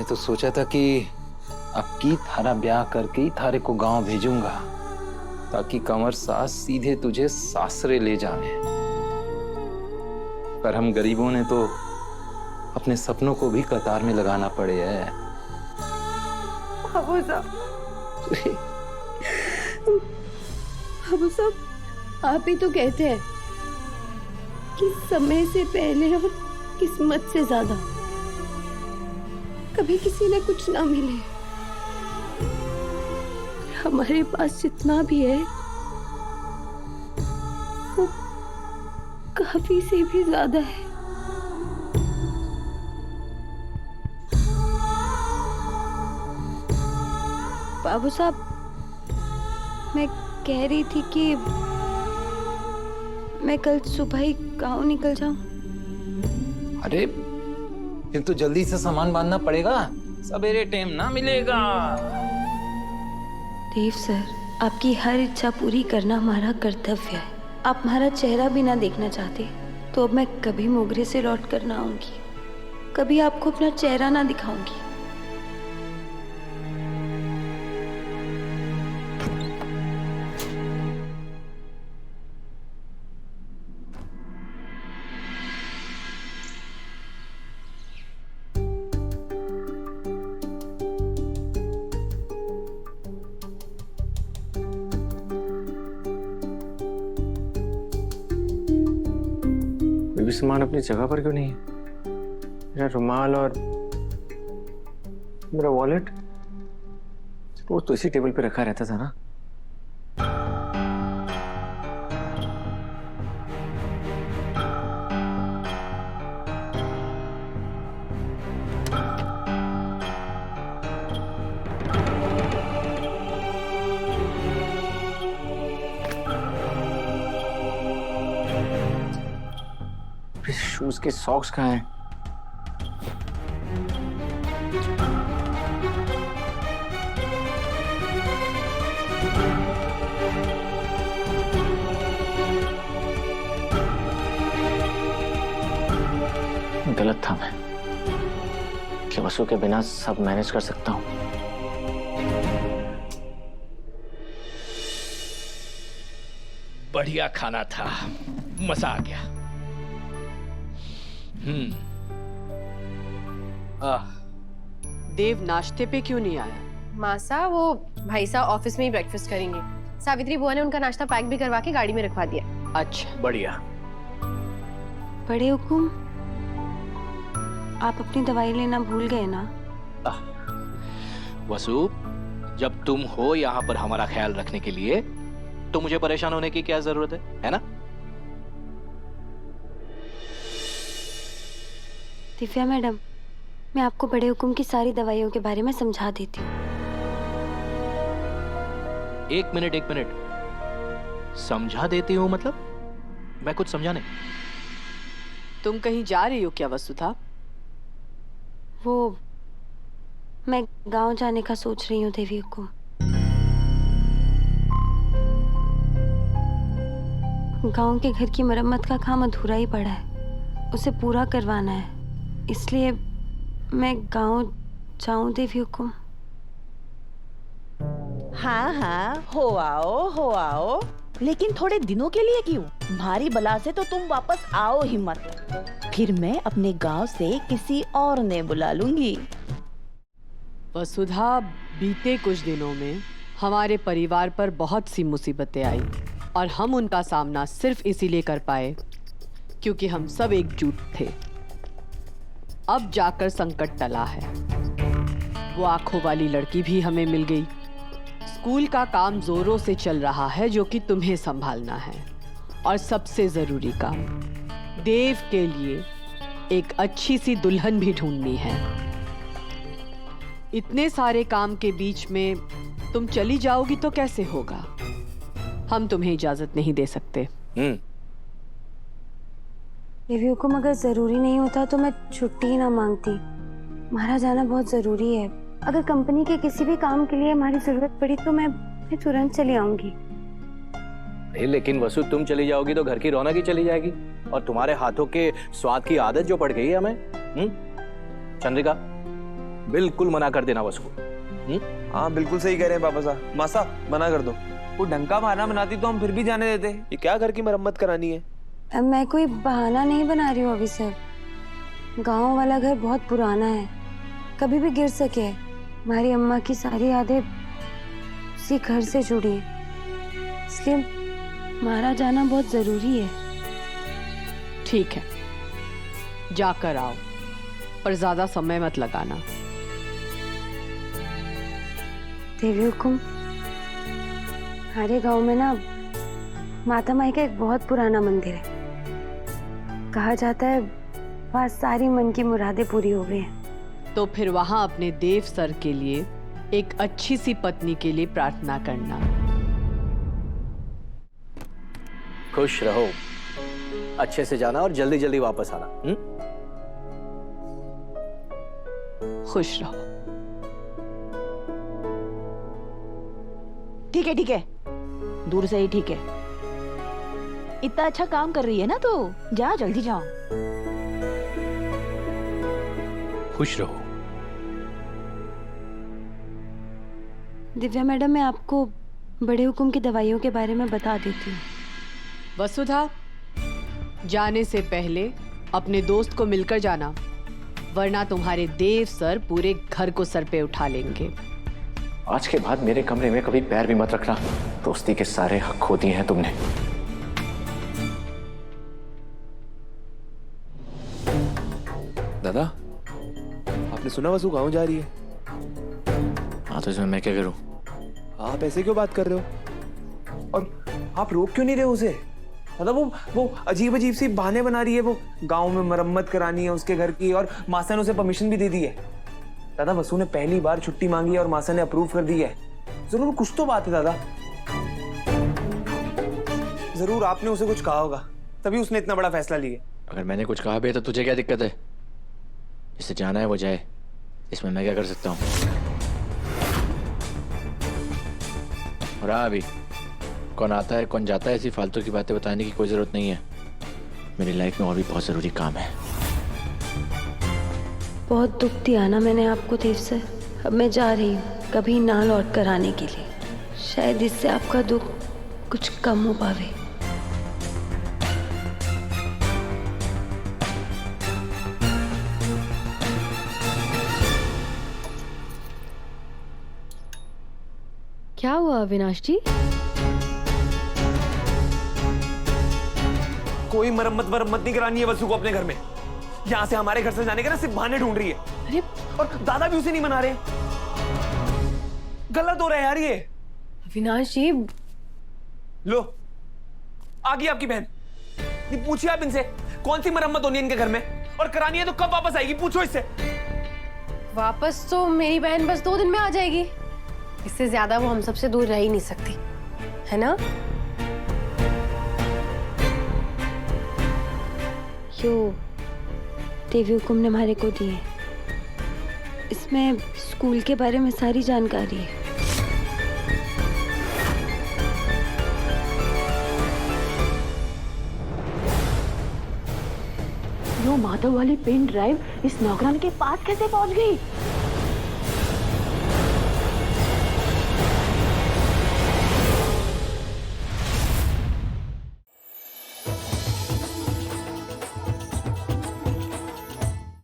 मैंने तो सोचा था कि अब की थारा ब्याह करके ही थारे को गांव भेजूंगा, ताकि कंवर सास सीधे तुझे सासरे ले जाए। पर हम गरीबों ने तो अपने सपनों को भी कतार में लगाना पड़े है। बाबू साहब, आप ही तो कहते हैं कि समय से पहले और किस्मत से ज्यादा कभी किसी ने कुछ ना मिले। हमारे पास जितना भी है वो काफी से भी ज्यादा है। बाबू साहब, मैं कह रही थी कि मैं कल सुबह ही गांव निकल जाऊं। अरे फिर तो जल्दी से सामान बांधना पड़ेगा, सवेरे टाइम ना मिलेगा। देव सर, आपकी हर इच्छा पूरी करना हमारा कर्तव्य है। आप हमारा चेहरा भी ना देखना चाहते तो अब मैं कभी मोगरे से लौट कर ना आऊंगी, कभी आपको अपना चेहरा ना दिखाऊंगी। भी सामान अपनी जगह पर क्यों नहीं है? मेरा रुमाल और मेरा वॉलेट वो तो इसी टेबल पे रखा रहता था ना। शूज के सॉक्स कहाँ हैं? गलत था मैं कि वसु के बिना सब मैनेज कर सकता हूं। बढ़िया खाना था, मजा आ गया। देव नाश्ते पे क्यों नहीं आया? मासा, वो भाई साहब ऑफिस में ही ब्रेकफास्ट करेंगे। सावित्री बुआ ने उनका नाश्ता पैक भी करवा के गाड़ी में रखवा दिया। अच्छा, बढ़िया। बड़े हुकुम, आप अपनी दवाई लेना भूल गए ना? वसु, जब तुम हो यहाँ पर हमारा ख्याल रखने के लिए तो मुझे परेशान होने की क्या जरूरत है ना? दिव्या मैडम, मैं आपको बड़े हुकुम की सारी दवाइयों के बारे में समझा देती हूँ। एक मिनट, समझा देती हूँ मतलब? मैं कुछ समझा नहीं। तुम कहीं जा रही हो क्या वसुधा? वो मैं गांव जाने का सोच रही हूँ देवी हुकुम। गांव के घर की मरम्मत का काम अधूरा ही पड़ा है, उसे पूरा करवाना है, इसलिए मैं गांव जाऊं देवी हुकुम। हाँ, हो आओ, लेकिन थोड़े दिनों के लिए क्यों? भारी बला से तो तुम वापस आओ ही मत, फिर मैं अपने गांव से किसी और ने बुला लूंगी। वसुधा, बीते कुछ दिनों में हमारे परिवार पर बहुत सी मुसीबतें आई और हम उनका सामना सिर्फ इसीलिए कर पाए क्योंकि हम सब एकजुट थे। अब जाकर संकट टला है। वो आंखों वाली लड़की भी हमें मिल गई। स्कूल का काम जोरों से चल रहा है जो कि तुम्हें संभालना है, और सबसे जरूरी काम, देव के लिए एक अच्छी सी दुल्हन भी ढूंढनी है। इतने सारे काम के बीच में तुम चली जाओगी तो कैसे होगा? हम तुम्हें इजाजत नहीं दे सकते। देवी हुकुम, अगर जरूरी नहीं होता तो मैं छुट्टी ही ना मांगती। हमारा जाना बहुत जरूरी है। अगर कंपनी के किसी भी काम के लिए हमारी जरूरत पड़ी तो मैं तुरंत चली आऊंगी। लेकिन वसु, तुम चली जाओगी तो घर की रौनक ही चली जाएगी और तुम्हारे हाथों के स्वाद की आदत जो पड़ गई है हमें। चंद्रिका, बिल्कुल मना कर देना उसको। हाँ बिल्कुल सही कह रहे हैं पापा साहब। मासा मना कर दो। वो डंका मारना बनाती तो हम फिर भी जाने देते। ये क्या घर की मरम्मत करानी है? मैं कोई बहाना नहीं बना रही हूँ अभी सर। गांव वाला घर बहुत पुराना है, कभी भी गिर सके। हमारी अम्मा की सारी यादें उसी घर से जुड़ी हैं, इसलिए हमारा जाना बहुत जरूरी है। ठीक है, जाकर आओ, पर ज्यादा समय मत लगाना। देवी हुकुम, हमारे गांव में ना माता माई का एक बहुत पुराना मंदिर है। कहा जाता है वहाँ सारी मन की मुरादें पूरी हो गई हैं। तो फिर वहां अपने देव सर के लिए एक अच्छी सी पत्नी के लिए प्रार्थना करना। खुश रहो, अच्छे से जाना और जल्दी जल्दी वापस आना। खुश रहो। ठीक है, दूर से ही ठीक है। इतना अच्छा काम कर रही है ना, तो जा जल्दी जाओ। खुश रहो। दिव्या मैडम, मैं आपको बड़े हुकुम की दवाइयों के बारे में बता देती हूँ। वसुधा, जाने से पहले अपने दोस्त को मिलकर जाना, वरना तुम्हारे देव सर पूरे घर को सर पे उठा लेंगे। आज के बाद मेरे कमरे में कभी पैर भी मत रखना। दोस्ती के सारे हक खो दिए हैं तुमने। दादा, आपने सुना वसु गाँव जा रही है? हाँ, तो इसमें मैं क्या करूं? आप ऐसे क्यों बात कर रहे हो? और आप रोक क्यों नहीं रहे हो उसे? मतलब वो अजीब अजीब सी बहाने बना रही है। वो गांव में मरम्मत करानी है उसके घर की, और मासा ने उसे परमिशन भी दे दी है। दादा, वसु ने पहली बार छुट्टी मांगी है और मासा ने अप्रूव कर दी है। जरूर कुछ तो बात है दादा। जरूर आपने उसे कुछ कहा होगा, तभी उसने इतना बड़ा फैसला लिया। अगर मैंने कुछ कहा भी तो तुझे क्या दिक्कत है? जिसे जाना है वो जाए, इसमें मैं क्या कर सकता हूँ? और हाँ, अभी कौन आता है कौन जाता है, ऐसी फालतू की बातें बताने की कोई जरूरत नहीं है। मेरी लाइफ में और भी बहुत जरूरी काम है। बहुत दुख दिया ना मैंने आपको देव सर। अब मैं जा रही हूँ कभी ना लौट कर आने के लिए। शायद इससे आपका दुख कुछ कम हो पावे। क्या हुआ अविनाश जी? कोई मरम्मत नहीं करानी है वसु को अपने घर में। यहाँ से हमारे घर से जाने के ना सिर्फ बहाने ढूंढ रही है। अरे और दादा भी उसे नहीं मना रहे। गलत हो रहा है यार ये। अविनाश जी, लो आ गई आपकी बहन। नहीं, पूछिए आप इनसे कौन सी मरम्मत होनी है इनके घर में, और करानी है तो कब वापस आएगी, पूछो इससे। वापस तो मेरी बहन बस 2 दिन में आ जाएगी। इससे ज्यादा वो हम सबसे दूर रह ही नहीं सकती, है ना? यो देवी हुकुम ने हमारे को दिए, इसमें स्कूल के बारे में सारी जानकारी है। यो माधव वाली पेन ड्राइव इस नौकरानी के पास कैसे पहुंच गई?